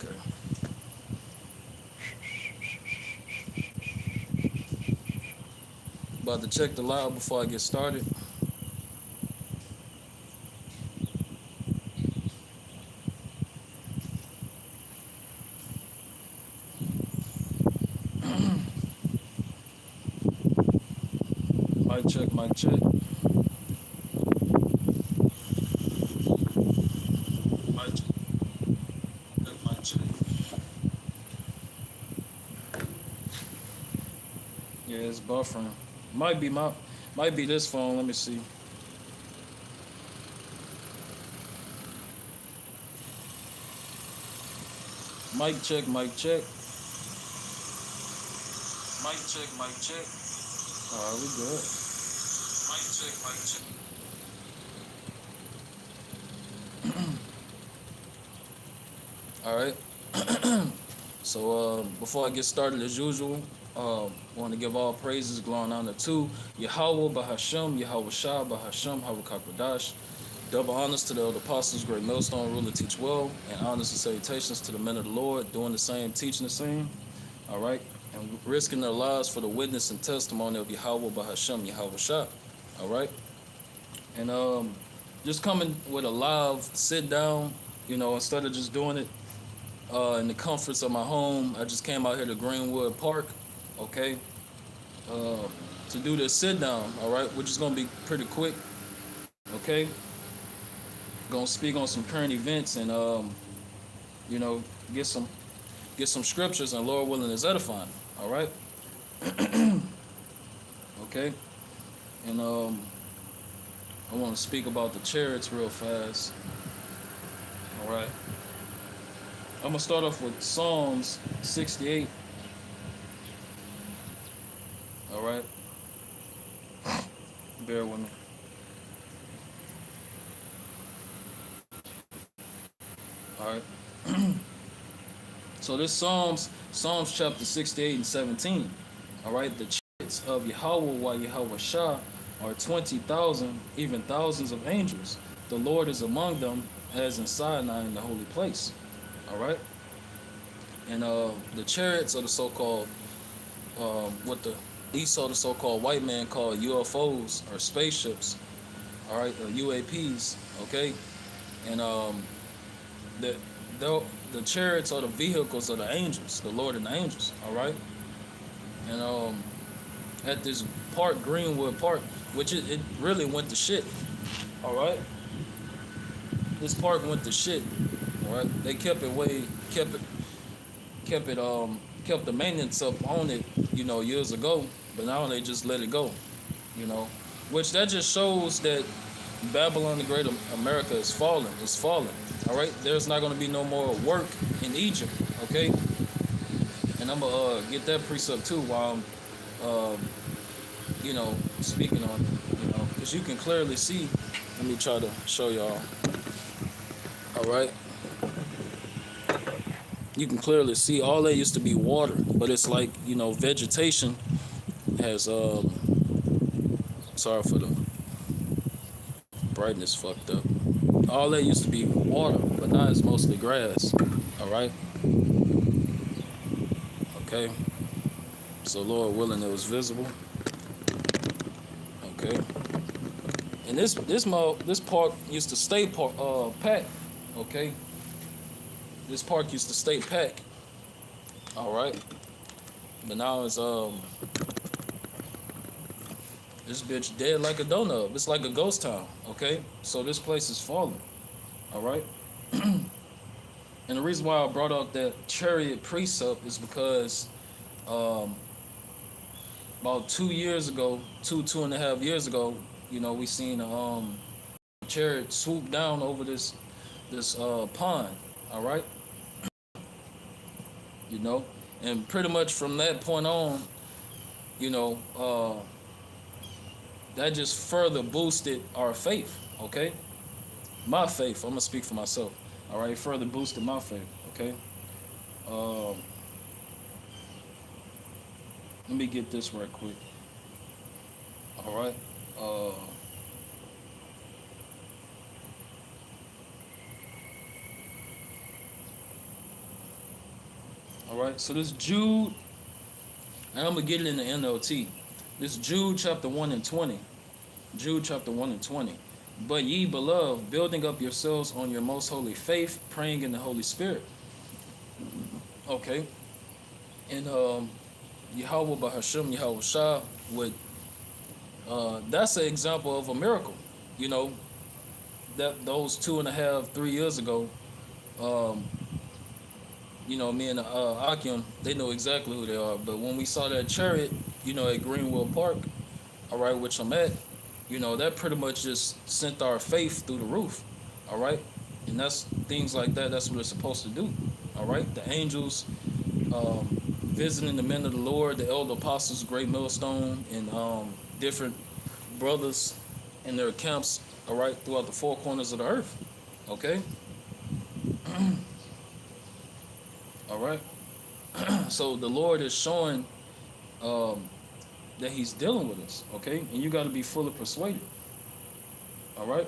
Okay. About to check the loud before I get started. Mic check, mic check. Mic check, mic check. Yeah, it's buffering. Might be this phone. Let me see. Mic check, mic check. Mic check, mic check. All right, we good. Mic check, mic check. All right. So before I get started, as usual, want to give all praises, glory, and honor to Yahweh Bahashem, Yahweh Shah Bahashem, Hawakakwadash. Double honors to the elder apostles, great millstone ruler, teach well, and honors and salutations to the men of the Lord, doing the same, teaching the same. All right, and risking their lives for the witness and testimony of Yahweh Bahashem, Yahweh Shah. All right, and just coming with a live sit down, instead of just doing it in the comforts of my home. I just came out here to Greenwood Park, okay, uh, to do this sit down. All right, which is gonna be pretty quick. Okay, gonna speak on some current events and you know get some scriptures and Lord willing is edifying. All right, okay, and I want to speak about the chariots real fast. All right, I'm gonna start off with Psalms 68. All right, bear with me. All right. So this Psalms chapter 68 and 17. All right, the chariots of Yahweh while Yahweh Shah are 20,000, even thousands of angels. The Lord is among them, as in Sinai in the holy place. All right, and the chariots are the so-called what the Esau, the so-called white man, called UFOs or spaceships. All right, or UAPs. Okay, and the the the chariots are the vehicles of the angels, the Lord and the angels. All right, and at this park, Greenwood Park, which it really went to shit. All right, this park went to shit. All right, they kept it kept the maintenance up on it, years ago, but now they just let it go, you know, which that just shows that Babylon the Great America is falling. It's falling. All right, there's not going to be no more work in Egypt. Okay, and I'm gonna get that precept too while I'm, speaking on it. Because you can clearly see. Let me try to show y'all. All right, you can clearly see all that used to be water, but it's like vegetation has. Sorry for the brightness fucked up. All that used to be water, but now it's mostly grass. All right. Okay. So Lord willing, it was visible. Okay. And this park used to stay packed. Okay. This park used to stay packed. All right. But now it's this bitch dead like a donut. It's like a ghost town. Okay. So this place is falling. All right. And the reason why I brought out that chariot precept is because um, about 2 years ago, two and a half years ago, we seen a chariot swoop down over this pond. All right, and pretty much from that point on, you know, uh, that just further boosted our faith. Okay, my faith. I'm gonna speak for myself. All right, further boosted my faith. Okay. Um, Let me get this right quick. All right. Uh, All right. So this Jude, and I'm gonna get it in the NLT. This Jude chapter 1 and 20. Jude chapter 1 and 20. But ye beloved, building up yourselves on your most holy faith, praying in the Holy Spirit. Okay. And Yahweh Bahasham Yahweh Shah would that's an example of a miracle. You know, that those 2.5, 3 years ago, um, me and Akim, they know exactly who they are. But when we saw that chariot, at Greenwood Park, all right, which I'm at, that pretty much just sent our faith through the roof, all right? And that's things like that, that's what it's supposed to do, all right? The angels visiting the men of the Lord, the elder apostles, great millstone, and different brothers in their camps, all right, throughout the four corners of the earth, okay? All right? So the Lord is showing that he's dealing with us, okay? And you got to be fully persuaded, all right?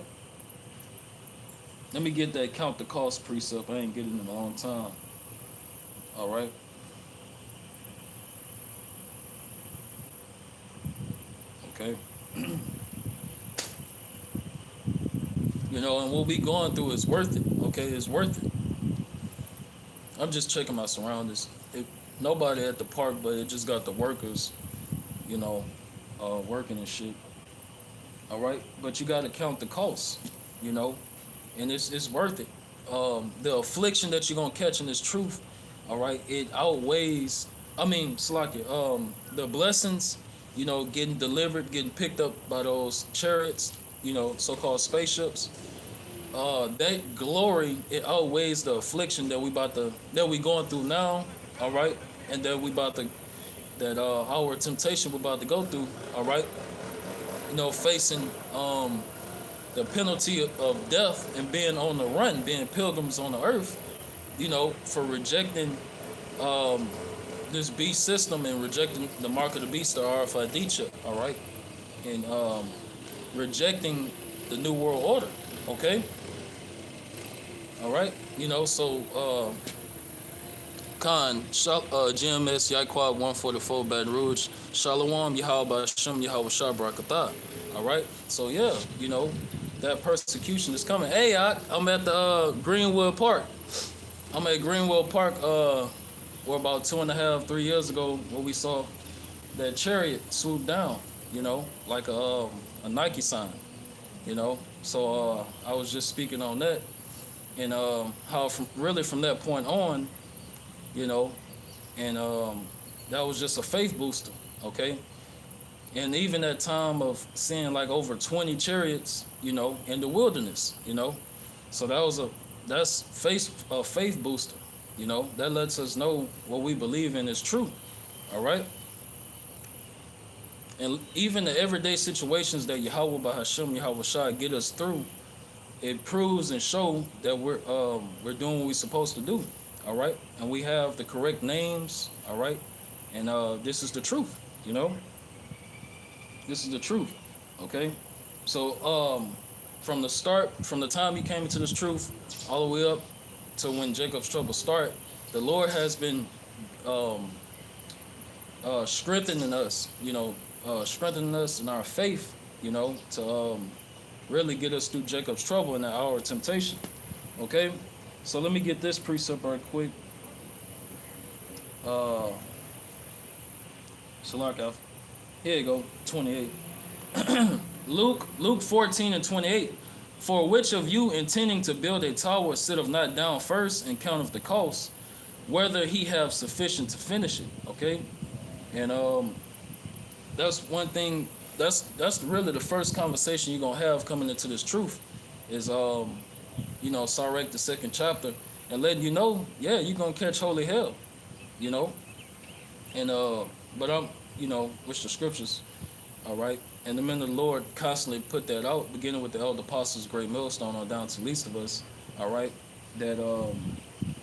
Let me get that count the cost precept. I ain't getting it in a long time, all right? Okay. And what we going through is worth it, okay? It's worth it. I'm just checking my surroundings. Nobody at the park, but it just got the workers, working and shit. All right, but you got to count the costs, and it's worth it. The affliction that you're gonna catch in this truth, all right, it outweighs. I mean, Slakia, the blessings, getting delivered, getting picked up by those chariots, so-called spaceships. That glory, it outweighs the affliction that we going through now, all right, and our temptation we're about to go through, all right, facing the penalty of death and being on the run, being pilgrims on the earth, for rejecting this beast system and rejecting the mark of the beast, the RFID chip, all right, and rejecting the new world order, okay, all right, so Khan, GMS, Yaquad 144, Baton Rouge, Shalom, Yahweh Hashem, Yahweh Shah Barakatah. All right, so yeah, that persecution is coming. Hey, I'm at the Greenwood Park. I'm at Greenwood Park, where about 2.5, 3 years ago, where we saw that chariot swoop down, like a Nike sign, So I was just speaking on that, and how from that point on, and that was just a faith booster, okay? And even that time of seeing like over 20 chariots, in the wilderness, so that's a faith booster, that lets us know what we believe in is true, all right? And even the everyday situations that Yahweh Bahasham, Yahweh Shah get us through, it proves and show that we're doing what we're supposed to do. All right, and we have the correct names. All right, and this is the truth. This is the truth. Okay, so from the time you came into this truth, all the way up to when Jacob's trouble start, the Lord has been strengthening us. Strengthening us in our faith. To really get us through Jacob's trouble in the hour of temptation. Okay. So let me get this precept right quick. Shalak, here you go, 28. Luke 14 and 28. For which of you intending to build a tower sitteth not down first and counteth the cost, whether he have sufficient to finish it? Okay, and that's one thing. That's really the first conversation you're gonna have coming into this truth, is Sarek, the second chapter, and letting you know, yeah, you're gonna catch holy hell, and but I'm, with the scriptures, all right, and the men of the Lord constantly put that out, beginning with the elder apostles, great millstone, on down to least of us, all right, that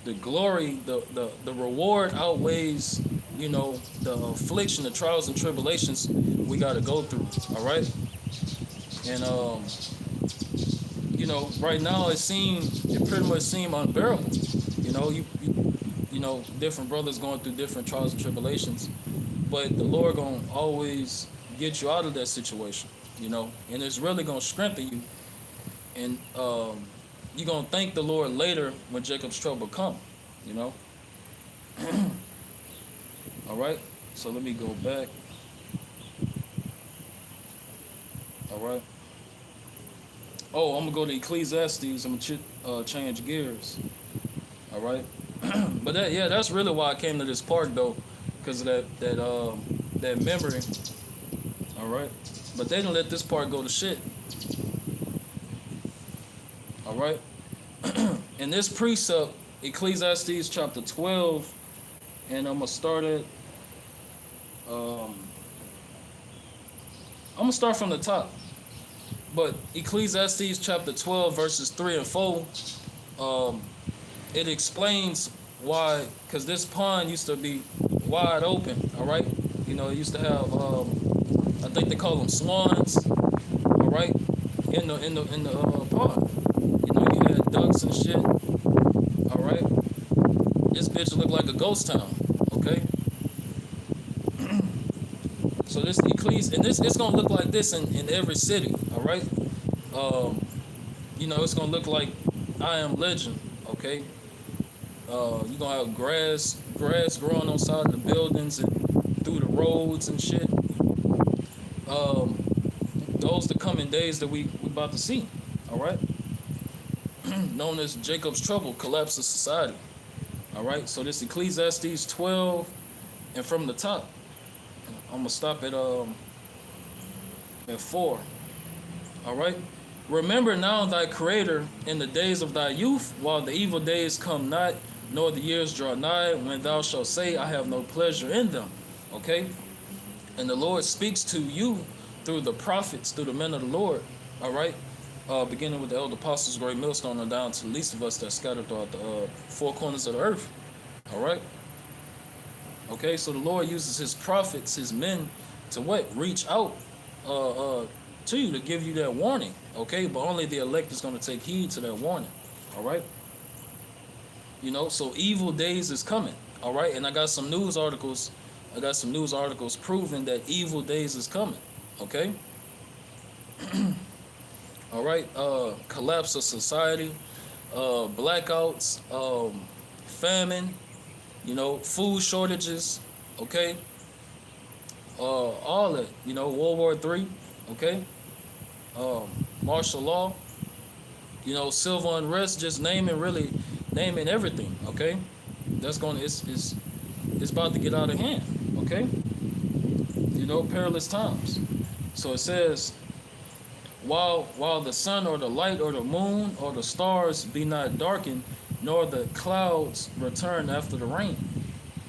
the glory, the reward outweighs, the affliction, the trials and tribulations we got to go through, all right, and right now it pretty much seemed unbearable. You different brothers going through different trials and tribulations, but the Lord gonna always get you out of that situation, and it's really gonna strengthen you, and you're gonna thank the Lord later when Jacob's trouble come, you know. All right, so let me go back. All right. Oh, I'm gonna go to Ecclesiastes. I'm gonna change gears. All right. But that's really why I came to this park though, because of that memory. All right. But they didn't let this part go to shit. All right. In this precept, Ecclesiastes chapter 12, and I'm gonna start at. I'm gonna start from the top. But Ecclesiastes chapter 12, verses 3 and 4, it explains why, because this pond used to be wide open, all right? It used to have, I think they call them swans, all right, in the pond. You had ducks and shit, all right? This bitch looked like a ghost town, okay? So this and it's gonna look like this in every city, all right? It's gonna look like I Am Legend, okay? You're gonna have grass growing on side of the buildings and through the roads and shit. Those the coming days that we about to see, all right? Known as Jacob's trouble, collapse of society, all right? So this Ecclesiastes 12, and from the top, I'm gonna stop at 4. All right. Remember now thy Creator in the days of thy youth, while the evil days come not, nor the years draw nigh, when thou shalt say, I have no pleasure in them. Okay. And the Lord speaks to you through the prophets, through the men of the Lord. All right. Beginning with the elder apostles, great millstone, and down to the least of us that scattered throughout the 4 corners of the earth. All right. Okay, so the Lord uses his prophets, his men, to what? Reach out to you, to give you that warning. Okay, but only the elect is going to take heed to that warning. All right. So evil days is coming. All right, and I got some news articles. Proving that evil days is coming. Okay. All right. Collapse of society, blackouts, famine. Food shortages, okay? All that, World War III, okay? Martial law, civil unrest, just naming everything, okay? It's about to get out of hand, okay? Perilous times. So it says, while the sun or the light or the moon or the stars be not darkened, nor the clouds return after the rain.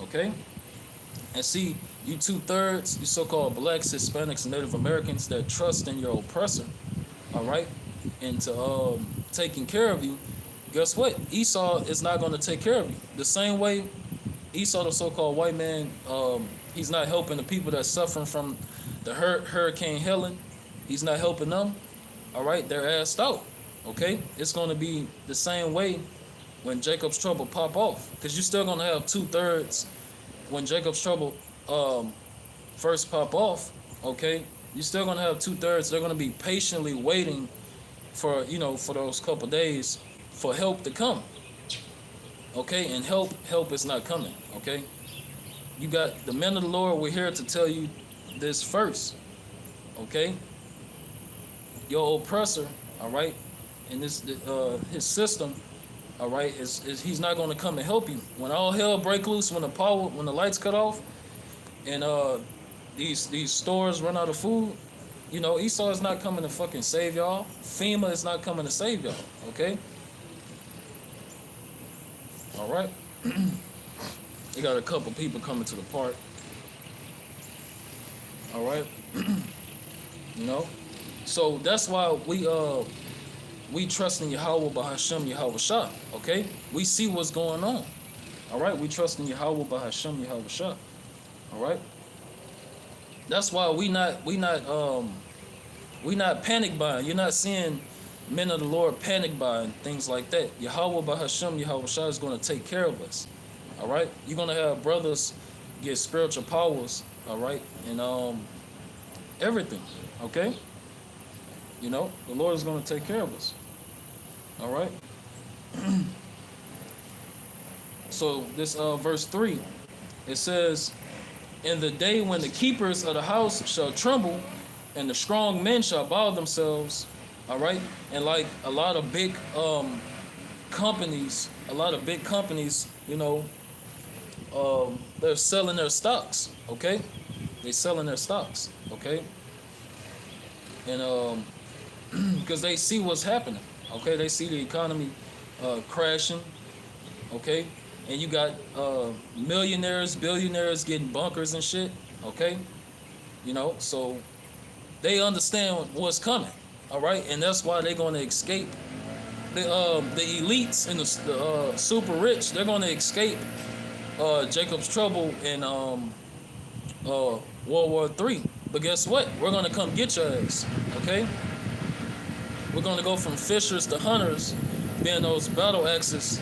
Okay? And see, you 2/3, you so-called blacks, Hispanics, and Native Americans that trust in your oppressor, all right, into taking care of you, guess what? Esau is not going to take care of you. The same way Esau, the so-called white man, he's not helping the people that's suffering from the Hurricane Helen. He's not helping them, all right? They're assed out, okay? It's going to be the same way when Jacob's trouble pop off, because you're still gonna have 2/3 when Jacob's trouble first pop off. Okay, you're still gonna have 2/3. They're gonna be patiently waiting for for those couple days for help to come. Okay, and help is not coming. Okay, you got the men of the Lord. We're here to tell you this first. Okay, your oppressor, all right, and this his system. All right, is he's not going to come and help you when all hell break loose, when the lights cut off, and these stores run out of food. Esau is not coming to fucking save y'all. FEMA is not coming to save y'all. Okay. All right. You got a couple people coming to the park. All right. So that's why we trust in Yahweh Bahashem Yahweh Shah, okay? We see what's going on. All right, we trust in Yahweh Bahashem Yahweh Shah. All right? That's why we not panic buying. You're not seeing men of the Lord panic buying things like that. Yahweh Bahashem Yahweh Shah is going to take care of us. All right, you're gonna have brothers get spiritual powers. All right, and everything. Okay, the Lord is gonna take care of us. All right. So this verse 3, it says, "In the day when the keepers of the house shall tremble, and the strong men shall bow themselves." All right, and like a lot of big companies, they're selling their stocks. Okay, they selling their stocks. Okay, and because they see what's happening. Okay, they see the economy crashing. Okay, and you got millionaires, billionaires getting bunkers and shit. Okay, so they understand what's coming. All right, and that's why they're going to escape. The elites and the super rich, they're going to escape Jacob's trouble in World War III. But guess what? We're going to come get your ass. Okay, we're going to go from fishers to hunters, being those battle axes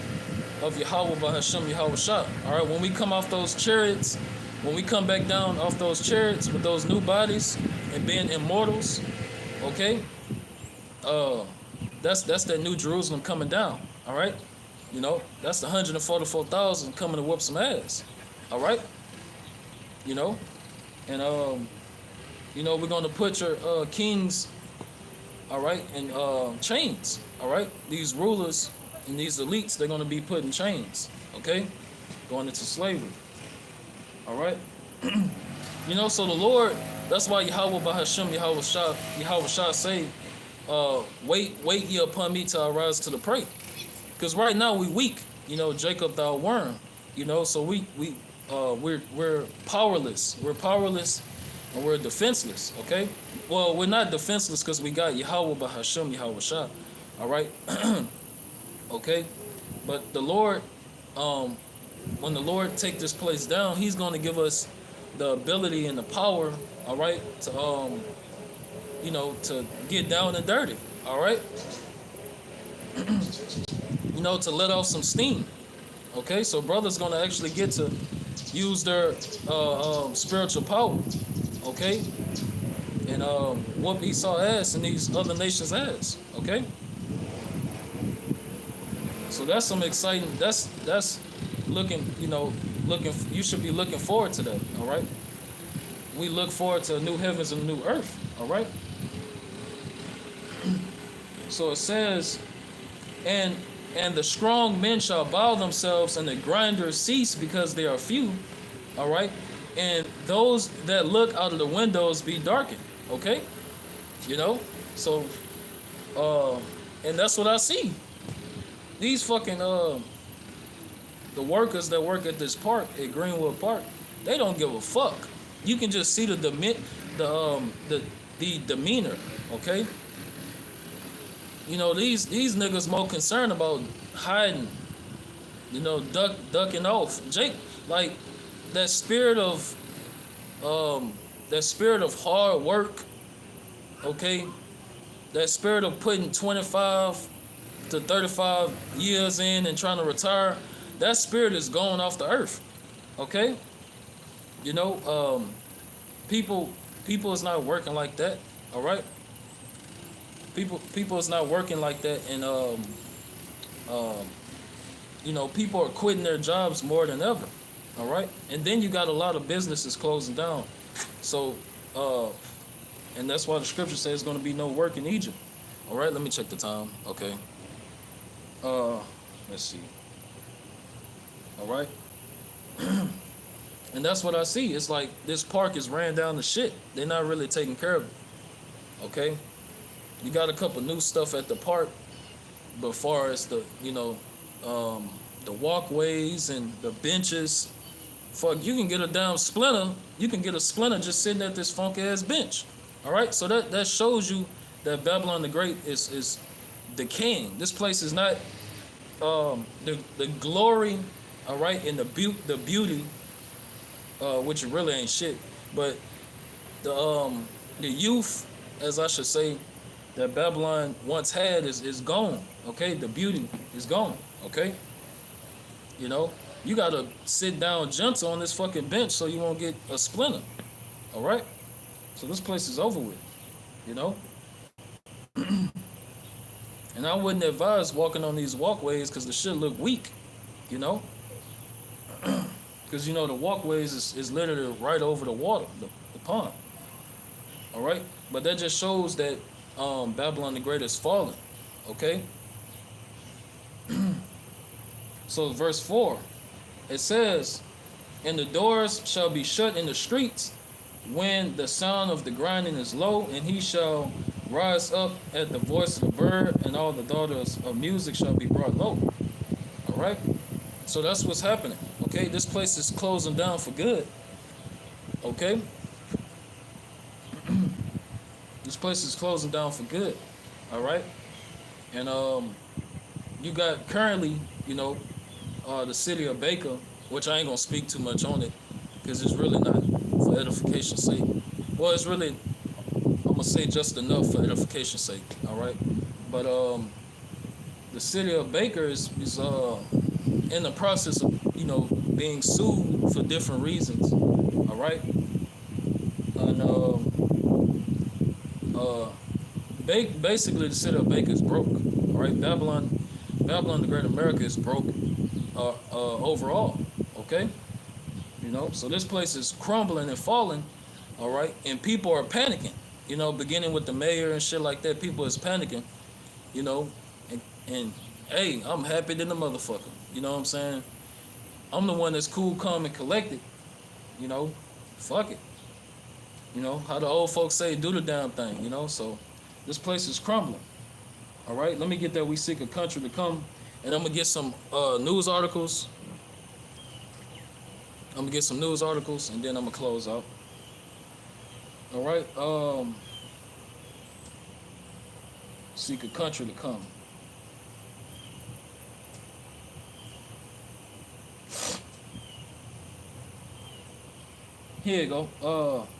of Yahweh Bahashem Yahweh Shah. All right, when we come off those chariots, when we come back down off those chariots with those new bodies and being immortals, okay, that's that new Jerusalem coming down. All right, that's the 144,000 coming to whoop some ass. All right, and we're gonna put your kings, all right, in chains. All right, these rulers and these elites, they're going to be put in chains, okay, going into slavery. All right. So the Lord, that's why Yahweh Bahashem Yahweh Shah say, wait ye upon me till I rise to the prey. Because right now we weak, Jacob thou worm, so we're powerless. We're powerless and we're defenseless, okay? Well, we're not defenseless because we got Yahweh Bahashem Yahweh Shah. All right. Okay, but the Lord, when the Lord take this place down, He's going to give us the ability and the power, all right, to to get down and dirty, all right, to let off some steam. Okay, so brothers going to actually get to use their spiritual power, okay, and whoop Esau ass and these other nations' ass, okay. So that's some exciting. That's looking. You should be looking forward to that. All right. We look forward to new heavens and new earth. All right. So it says, and the strong men shall bow themselves, and the grinders cease because they are few. All right. And those that look out of the windows be darkened. Okay. So, and that's what I see. These fucking the workers that work at this park at Greenwood Park, they don't give a fuck. You can just see the demeanor, okay? These niggas more concerned about hiding, ducking off. Jake, like that spirit of hard work, okay? That spirit of putting 25 to 35 years in and trying to retire, that spirit is going off the earth. Okay? People is not working like that. All right? People is not working like that, and people are quitting their jobs more than ever. All right? And then you got a lot of businesses closing down. So and that's why the scripture says there's going to be no work in Egypt. All right, let me check the time. Okay. Let's see. All right. And that's what I see. It's like this park is ran down to shit. They're not really taking care of it. Okay. You got a couple new stuff at the park, but far as the walkways and the benches, fuck, you can get a damn splinter. You can get a splinter just sitting at this funky ass bench. All right. So that shows you that Babylon the Great is decaying. This place is not the glory, all right, and the beauty, which really ain't shit, but the youth, as I should say, that Babylon once had is gone. Okay, the beauty is gone. Okay, You gotta sit down gentle on this fucking bench so you won't get a splinter. All right. So this place is over with. You know. And I wouldn't advise walking on these walkways because the shit look weak. You know. Because you know the walkways is literally right over the water, the pond. All right. But that just shows that Babylon the Great is fallen. Okay. So verse 4, it says, and the doors shall be shut in the streets when the sound of the grinding is low, and he shall rise up at the voice of the bird, and all the daughters of music shall be brought low. All right. So that's what's happening. Okay. This place is closing down for good. Okay. This place is closing down for good. All right. And you got currently, you know, the city of Baker, which I ain't gonna speak too much on it because it's really not for edification's sake. Well, it's really, I'm gonna say just enough for edification's sake. All right. But the city of Baker is in the process of, you know, being sued for different reasons. All right. And basically the city of Baker is broke. All right. Babylon the Great America is broke overall. Okay. You know, so this place is crumbling and falling. All right. And people are panicking, you know, beginning with the mayor and shit like that. People is panicking, you know, and hey, I'm happy than the motherfucker. You know what I'm saying? I'm the one that's cool, calm, and collected. You know, fuck it. You know, how the old folks say, do the damn thing, you know? So this place is crumbling. All right, let me get that We Seek a Country to come. And I'm going to get some news articles. I'm going to get some news articles, and then I'm going to close out. All right, Seek a Country to come. Here you go.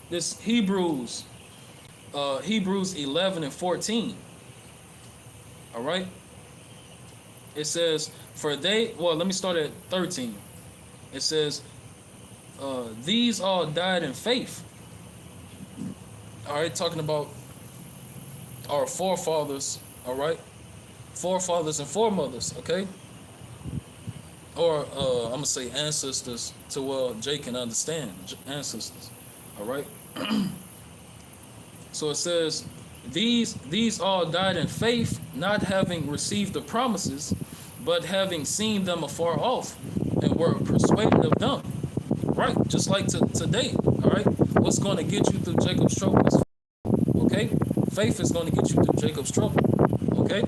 This Hebrews 11 and 14. All right. It says, let me start at 13. It says, these all died in faith. All right, talking about our forefathers, all right? Forefathers and foremothers, okay? Or I'm going to say ancestors to Jay can understand. Ancestors, all right? So it says, these all died in faith, not having received the promises, but having seen them afar off, and were persuaded of them. Right, just like today, all right? What's going to get you through Jacob's trouble is faith, okay? Faith is going to get you through Jacob's trouble, okay?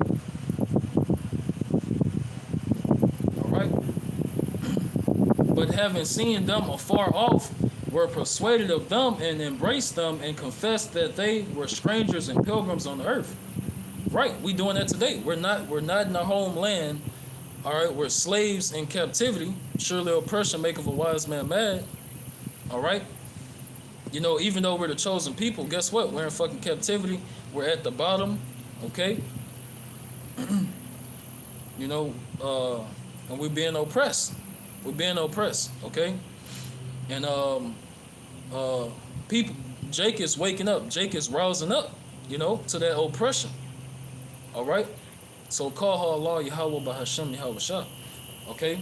All right? But having seen them afar off, were persuaded of them and embraced them and confessed that they were strangers and pilgrims on the earth. Right, we doing that today. We're not in our homeland. All right, we're slaves in captivity. Surely oppression maketh a wise man mad. All right, you know, even though we're the chosen people, guess what? We're in fucking captivity. We're at the bottom. Okay, you know, and we're being oppressed. We're being oppressed. Okay, and people, Jake is waking up. Jake is rousing up. You know, to that oppression. All right. So call her Allah Yahweh Bahashem Yahweh Shah. Okay?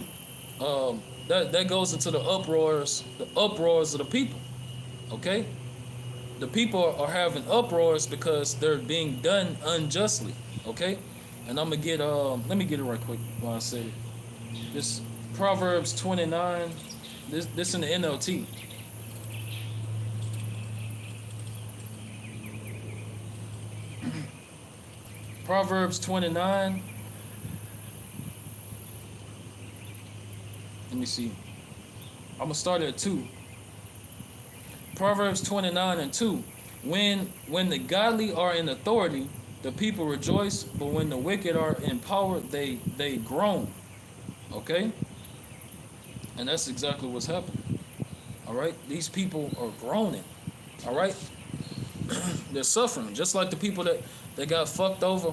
That goes into the uproars of the people. Okay? The people are having uproars because they're being done unjustly. Okay? And I'm gonna get let me get it right quick while I say it. This Proverbs 29, this in the NLT. Proverbs 29. Let me see. I'm going to start at 2. Proverbs 29 and 2. When the godly are in authority, the people rejoice, but when the wicked are in power, they groan. Okay? And that's exactly what's happening. All right? These people are groaning. All right? They're suffering, just like the people that got fucked over,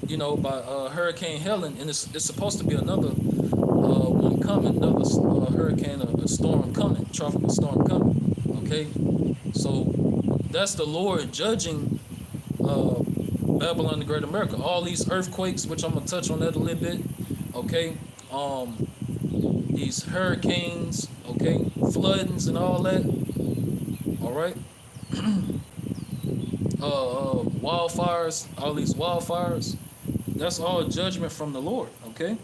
you know, by Hurricane Helen, and it's supposed to be another one coming. another hurricane, a storm coming, tropical storm coming. Okay, so that's the Lord judging Babylon the Great America. All these earthquakes, which I'm gonna touch on that a little bit. Okay, these hurricanes, okay, floodings and all that. All right, wildfires, all these wildfires. That's all judgment from the Lord. Okay.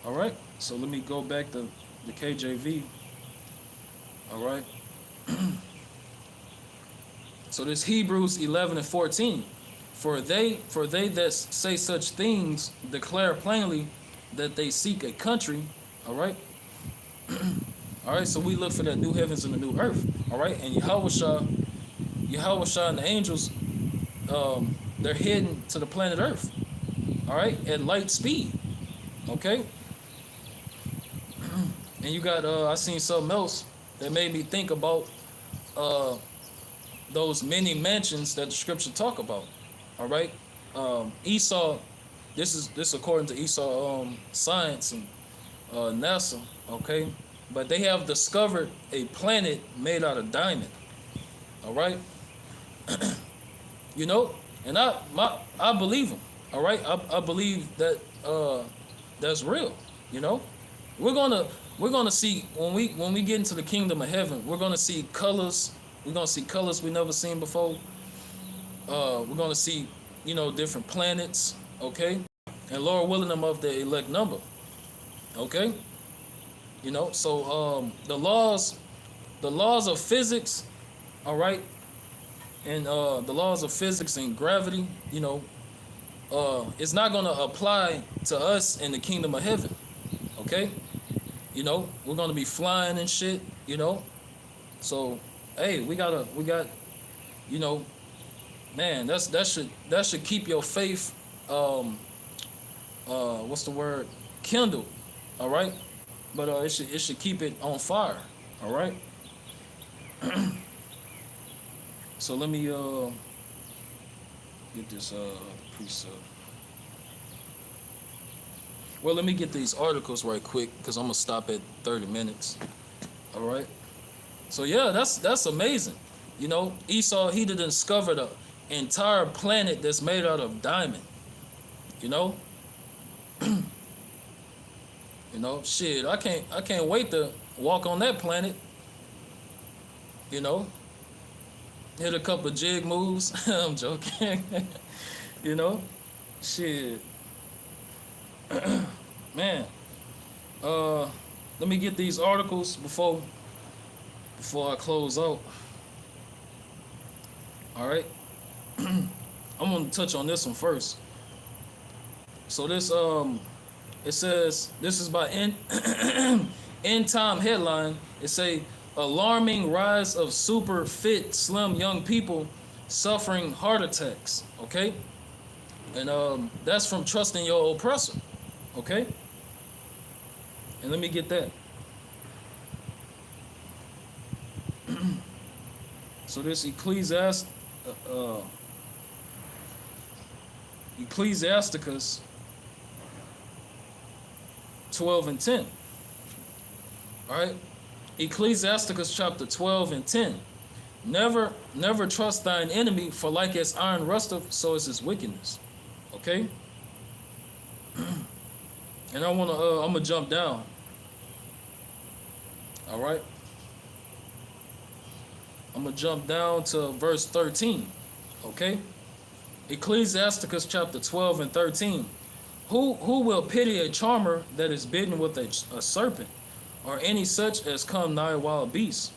All right. So let me go back to the KJV. All right. So this Hebrews 11 and 14. For they that say such things declare plainly that they seek a country. All right. All right. So we look for that new heavens and the new earth. All right. And Yahweh and the angels, they're heading to the planet Earth. All right, at light speed. Okay. And you got I seen something else that made me think about those many mansions that the scripture talk about. All right. Esau, this according to Esau science and NASA. Okay, but they have discovered a planet made out of diamond. All right. You know, and I believe them. All right, I believe that that's real. You know, we're gonna see when we get into the kingdom of heaven. We're gonna see colors. We're gonna see colors we never seen before. We're gonna see, you know, different planets. Okay, and Lord willing, them of the elect number. Okay, you know, so the laws of physics. All right. And the laws of physics and gravity, you know, it's not going to apply to us in the kingdom of heaven. Okay, you know, we're going to be flying and shit, you know. So hey, we got, you know, man, that should keep your faith what's the word, kindled. All right, but it should keep it on fire. All right. So let me get this precept. Well, let me get these articles right quick because I'm gonna stop at 30 minutes. All right. So yeah, that's amazing. You know, Esau, he discovered an entire planet that's made out of diamond. You know. You know, shit. I can't wait to walk on that planet. You know. Hit a couple of jig moves. I'm joking. You know, shit. Man, let me get these articles before I close out. All right. I'm gonna touch on this one first. So this it says, this is by End Time headline. It say, alarming rise of super fit slim young people suffering heart attacks. Okay, and that's from trusting your oppressor. Okay, and let me get that. So this Ecclesiasticus 12 and 10. All right. Ecclesiasticus chapter 12 and 10. Never trust thine enemy, for like as iron rusteth, so is his wickedness. Okay? And I'm gonna jump down. All right? I'm gonna jump down to verse 13. Okay? Ecclesiasticus chapter 12 and 13. Who will pity a charmer that is bitten with a serpent, or any such as come nigh wild beasts?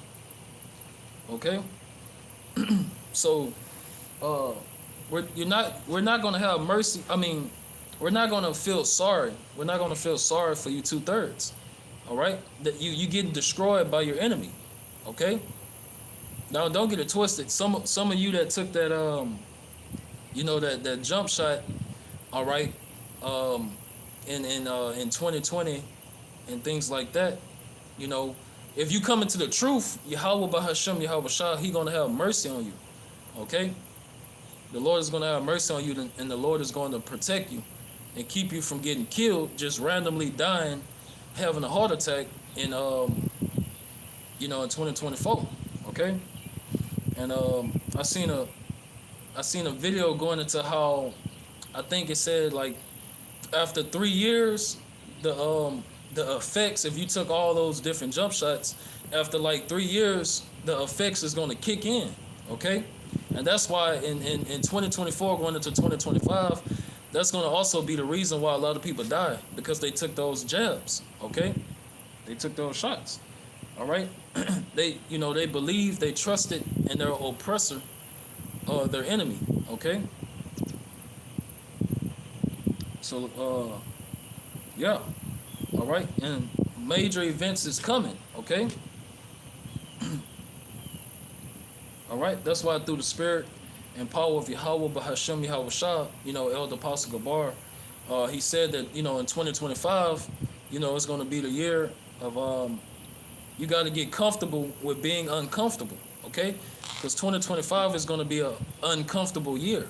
Okay, so we're not gonna have mercy. I mean, we're not gonna feel sorry. We're not gonna feel sorry for you 2/3. All right, that you getting destroyed by your enemy. Okay, now don't get it twisted. Some of you that took that that jump shot. All right, in 2020 and things like that. You know, if you come into the truth, Yahweh Bahasham, Yahweh Shah, he going to have mercy on you. Okay? The Lord is going to have mercy on you, and the Lord is going to protect you and keep you from getting killed, just randomly dying having a heart attack in in 2024. Okay, and I seen a video going into how I think it said like after 3 years, the um the effects, if you took all those different jump shots, after like 3 years, the effects is going to kick in. Okay, and that's why in 2024 going into 2025, that's going to also be the reason why a lot of people die, because they took those jabs. Okay, they took those shots. All right, they believe, they trusted in their oppressor or their enemy. Okay, so yeah. All right, and major events is coming. Okay, all right. That's why through the spirit and power of Yahweh Bahashem Yahweh Shah, Elder Apostle Gabar, he said that in 2025, it's going to be the year of you got to get comfortable with being uncomfortable. Okay, because 2025 is going to be a uncomfortable year.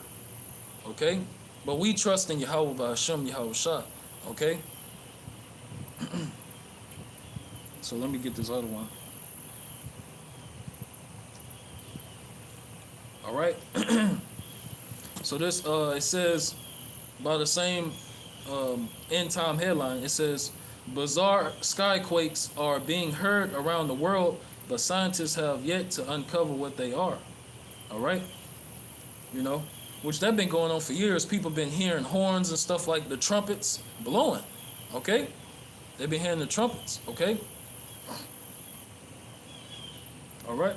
Okay, but we trust in Yahweh Bahashem Yahweh Shah. Okay, so let me get this other one. All right. So this it says by the same end time headline. It says bizarre skyquakes are being heard around the world, but scientists have yet to uncover what they are. All right. Which that been going on for years. People been hearing horns and stuff like the trumpets blowing. Okay, they've been hearing the trumpets. Okay. All right.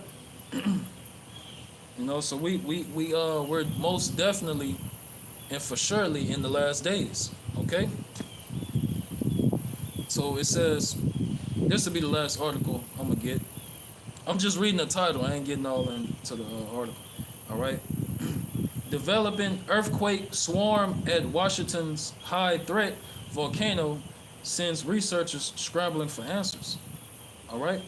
So we're most definitely and for surely in the last days. Okay. So it says this will be the last article I'm gonna get. I'm just reading the title. I ain't getting all into the article. All right. Developing earthquake swarm at Washington's high threat volcano sends researchers scrambling for answers. All right.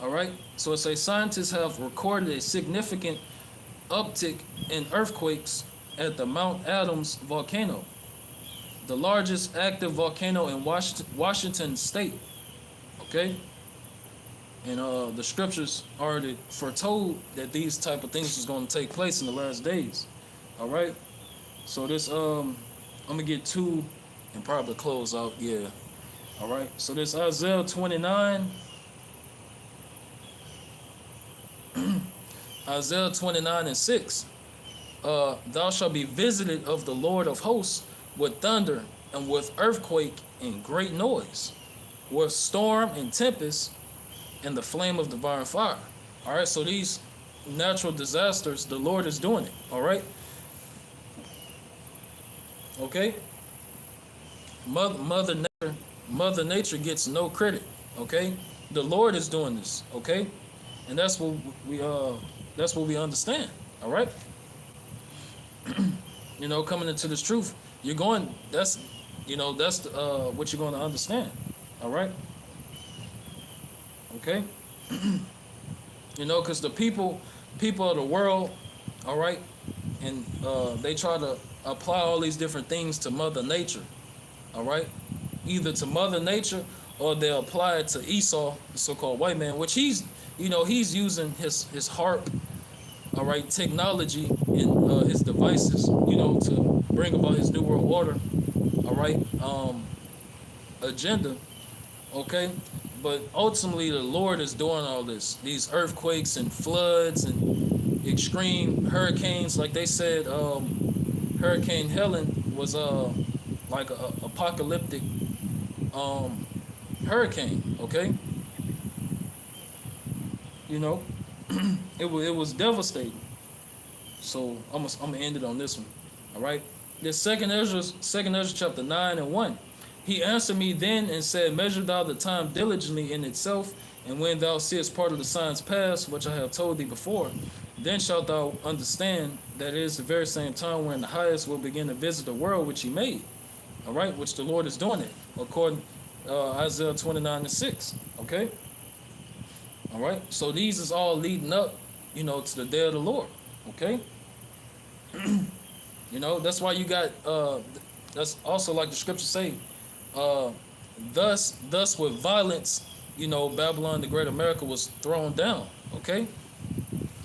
All right. So it says scientists have recorded a significant uptick in earthquakes at the Mount Adams volcano, the largest active volcano in Washington state. Okay. And the scriptures already foretold that these type of things was going to take place in the last days. All right. So this I'm gonna get two and probably close out. Yeah. All right. So this Isaiah 29. Isaiah 29 and 6. Thou shalt be visited of the Lord of hosts with thunder and with earthquake and great noise, with storm and tempest and the flame of devouring fire. All right, so these natural disasters, the Lord is doing it. All right. Okay. Mother Nature gets no credit. Okay. The Lord is doing this. Okay, and that's what we understand. All right. Coming into this truth, you're going. That's what you're going to understand. All right. Okay. Because the people of the world, all right, and they try to apply all these different things to Mother Nature. All right, either to Mother Nature or they apply it to Esau, the so-called white man, which he's using his harp, all right, technology and his devices, to bring about his new world order, all right, agenda, okay. But ultimately, the Lord is doing all this. These earthquakes and floods and extreme hurricanes, like they said, Hurricane Helen was like a apocalyptic hurricane. Okay, it was devastating. So I'm gonna end it on this one. All right. This second Ezra chapter 9 and 1. He answered me then and said, measure thou the time diligently in itself, and when thou seest part of the signs pass, which I have told thee before, then shalt thou understand that it is the very same time when the highest will begin to visit the world which he made. All right, which the Lord is doing it, according Isaiah 29 and 6. Okay. All right. So these is all leading up, to the day of the Lord. Okay. That's why you got That's also like the scriptures say. Uh, thus with violence, Babylon the Great America was thrown down. Okay,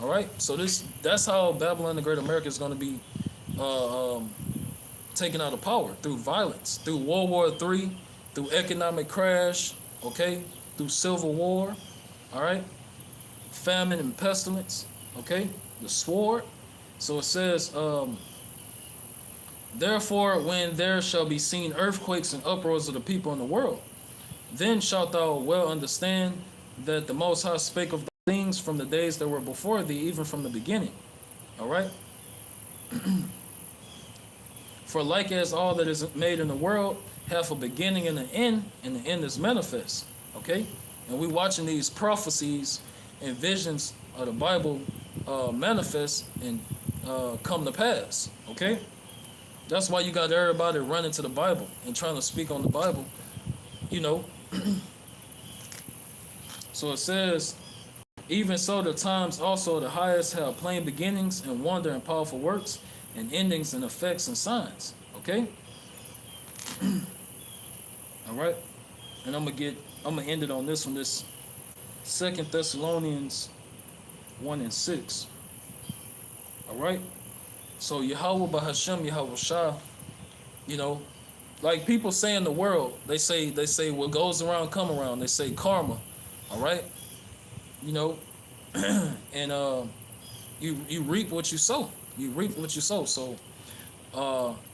all right. So that's how Babylon the Great America is going to be taken out of power through violence, through World War III, through economic crash. Okay, through civil war. All right, famine and pestilence. Okay, the sword. So it says, therefore, when there shall be seen earthquakes and uproars of the people in the world, then shalt thou well understand that the Most High spake of things from the days that were before thee, even from the beginning. All right. For like as all that is made in the world hath a beginning and an end, and the end is manifest. Okay, and we watching these prophecies and visions of the Bible manifest and come to pass. Okay, that's why you got everybody running to the Bible and trying to speak on the Bible. You know, so it says, even so the times also the highest have plain beginnings and wonder and powerful works and endings and effects and signs. Okay? All right. And I'm gonna end it on this one, this 2 Thessalonians 1:6. All right? So Yahweh Bahashem, Yahweh Shah, like people say in the world, they say what goes around come around. They say karma. All right? And you reap what you sow. You reap what you sow. So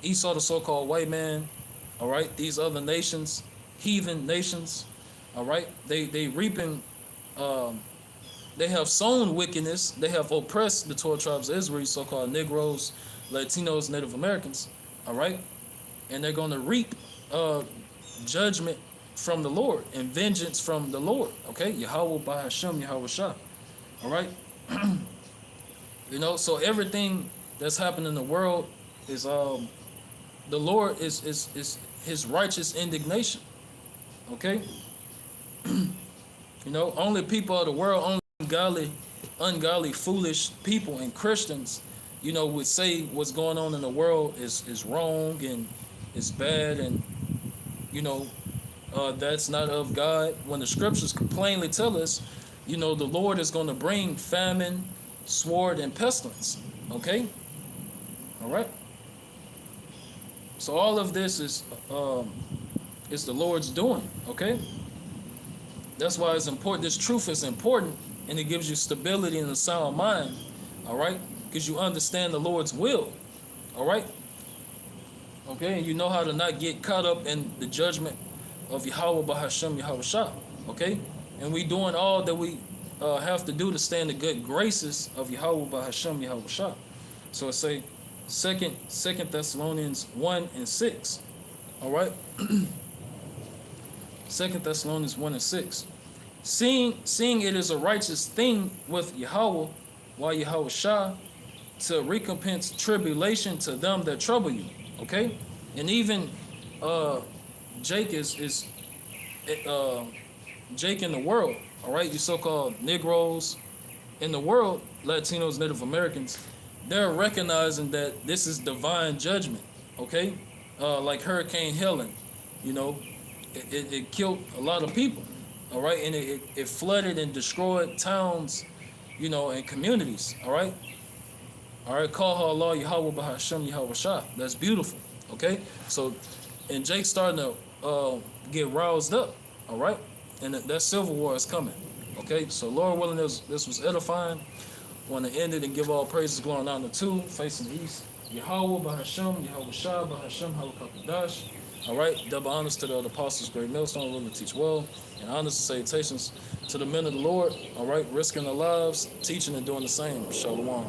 Esau, the so-called white man, all right, these other nations, heathen nations, all right, they reaping, they have sown wickedness, they have oppressed the 12 tribes of Israel, so-called Negroes, Latinos, Native Americans, all right, and they're going to reap judgment from the Lord and vengeance from the Lord. Okay, Yahweh by Hashem, Yahweh Shah. All right, so everything that's happening in the world is the Lord is His righteous indignation. Okay, only people of the world, only ungodly, foolish people and Christians, would say what's going on in the world is wrong and it's bad and that's not of God. When the scriptures plainly tell us, the Lord is going to bring famine, sword, and pestilence. Okay, all right. So all of this is the Lord's doing. Okay, that's why it's important. This truth is important, and it gives you stability and a sound mind. All right, because you understand the Lord's will. All right. Okay, and you know how to not get caught up in the judgment of Yahweh Bahashem, Yahweh Shah. Okay, and we doing all that we have to do to stay in the good graces of Yahweh Bahashem, Yahweh Shah. So it say Second Thessalonians 1:6. All right, 2 Thessalonians 1:6. Seeing it is a righteous thing with Yahweh, while Yahweh Shah, to recompense tribulation to them that trouble you. Okay, and even Jake is Jake in the world. All right, you so-called Negroes in the world, Latinos, Native Americans, they're recognizing that this is divine judgment. Okay, like Hurricane Helen, it killed a lot of people. All right, and it flooded and destroyed towns, and communities. All right. All right, call her Allah, Yahweh Bahashem, Yahweh Shah. That's beautiful. Okay, so and Jake's starting to get roused up. All right, and that civil war is coming. Okay, so Lord willing, this was edifying. Want to end it and give all praises, glory, and honor to facing the east. Yahweh Bahashem, Yahweh Shah, Bahashem, Halakakadash. All right, double honors to the apostles, great millstone, willing to teach well, and honors and salutations to the men of the Lord. All right, risking their lives, teaching and doing the same. Shalom.